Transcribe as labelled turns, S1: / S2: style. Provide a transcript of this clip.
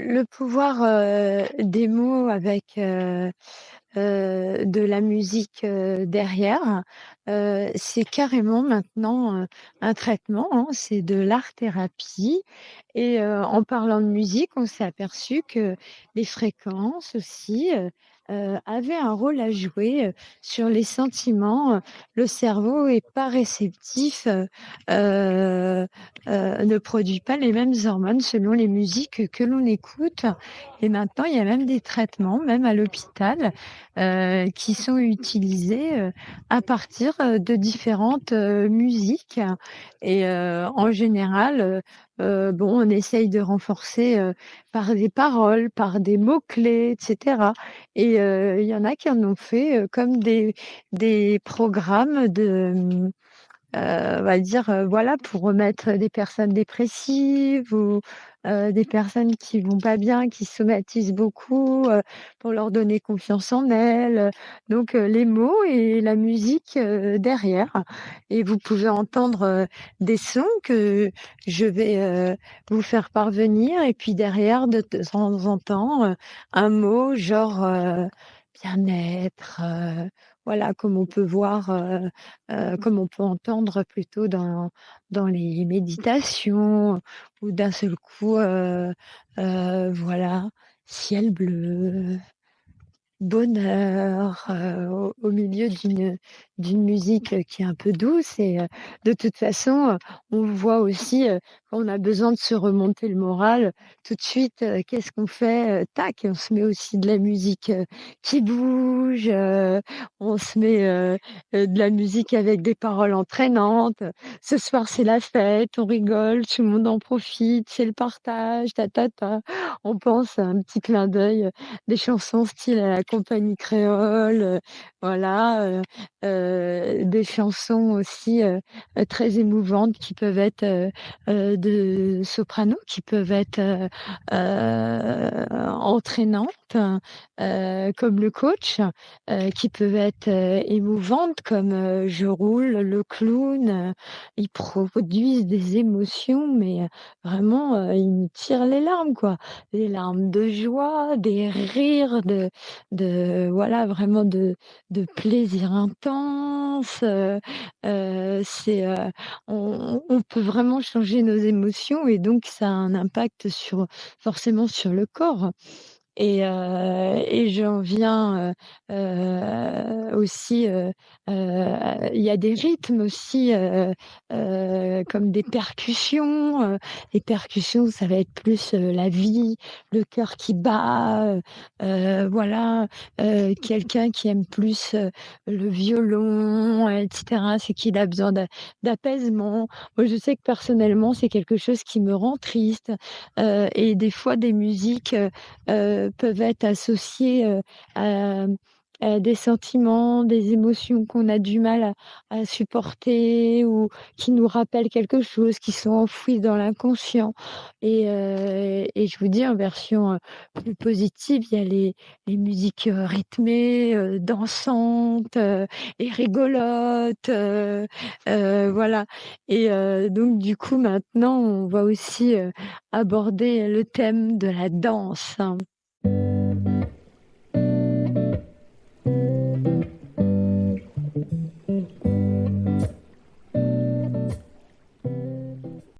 S1: Le pouvoir, des mots avec, de la musique, derrière, c'est carrément maintenant, un traitement, hein. C'est de l'art-thérapie et en parlant de musique, on s'est aperçu que les fréquences aussi, avaient un rôle à jouer, sur les sentiments. Le cerveau est pas réceptif, ne produit pas les mêmes hormones selon les musiques que l'on écoute et maintenant il y a même des traitements, même à l'hôpital, qui sont utilisés, à partir, de différentes, musiques et en général, bon, on essaye de renforcer, par des paroles, par des mots-clés et cetera et il y en a qui en ont fait, comme des programmes de, on va dire, voilà, pour remettre des personnes dépressives ou des personnes qui vont pas bien, qui somatisent beaucoup, pour leur donner confiance en elles, donc les mots et la musique, derrière et vous pouvez entendre, des sons que je vais, vous faire parvenir et puis derrière de temps en temps, un mot genre, bien-être, voilà, comme on peut voir, comme on peut entendre plutôt dans les méditations où d'un seul coup, voilà, ciel bleu, bonheur, au milieu d'une musique, qui est un peu douce et de toute façon, on voit aussi, quand on a besoin de se remonter le moral, tout de suite, qu'est-ce qu'on fait? Tac, on se met aussi de la musique, qui bouge, on se met, de la musique avec des paroles entraînantes. Ce soir, c'est la fête, on rigole, tout le monde en profite, c'est le partage, ta ta ta. On pense à un petit clin d'œil, des chansons style à la Compagnie créole, voilà, des chansons aussi, très émouvantes qui peuvent être, de soprano, qui peuvent être, entraînantes, comme Le Coach, qui peuvent être, émouvantes comme, Je roule, Le Clown, ils produisent des émotions mais, vraiment, ils nous tirent les larmes, quoi. Des larmes de joie, des rires, de voilà, vraiment de plaisir intense, c'est, on peut vraiment changer nos émotions et donc ça a un impact sur forcément sur le corps. Et j'en viens, aussi, il y a des rythmes aussi, comme des percussions, les percussions, ça va être plus, la vie, le cœur qui bat, voilà, quelqu'un qui aime plus, le violon, et cetera, c'est qu'il a besoin d'apaisement. Moi, je sais que personnellement, c'est quelque chose qui me rend triste, et des fois des musiques, peuvent être associés, à des sentiments, des émotions qu'on a du mal à supporter ou qui nous rappellent quelque chose, qui sont enfouis dans l'inconscient et je vous dis en version, plus positive, il y a les musiques, rythmées, dansantes, et rigolotes, voilà et donc du coup maintenant on va aussi, aborder le thème de la danse, hein.